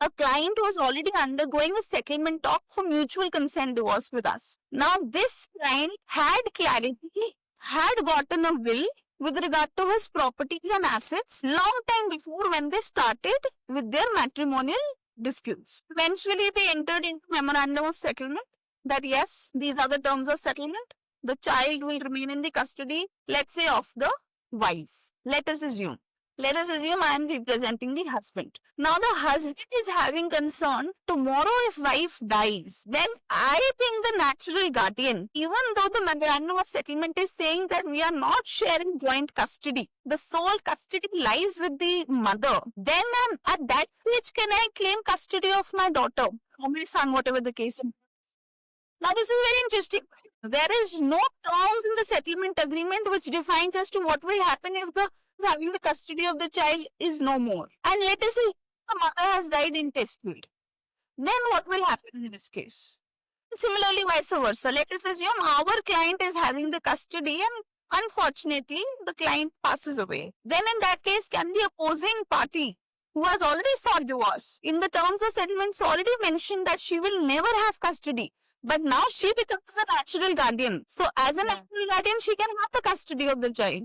a client was already undergoing a settlement talk for mutual consent divorce with us. Now, this client had clarity, had gotten a will with regard to his properties and assets long time before when they started with their matrimonial disputes. Eventually, they entered into memorandum of settlement that yes, these are the terms of settlement. The child will remain in the custody, let's say, of the wife. Let us assume I am representing the husband. Now the husband is having concern tomorrow if wife dies. Then I think the natural guardian, even though the memorandum of settlement is saying that we are not sharing joint custody, the sole custody lies with the mother. Then at that stage can I claim custody of my daughter or my son, whatever the case. Now this is very interesting. There is no terms in the settlement agreement which defines as to what will happen if the having the custody of the child is no more. And let us say the mother has died intestate. Then what will happen in this case? Similarly, vice versa. Let us assume our client is having the custody and unfortunately the client passes away. Then in that case, can the opposing party who has already sought divorce in the terms of settlements already mentioned that she will never have custody, but now she becomes the natural guardian. So as a natural guardian, she can have the custody of the child.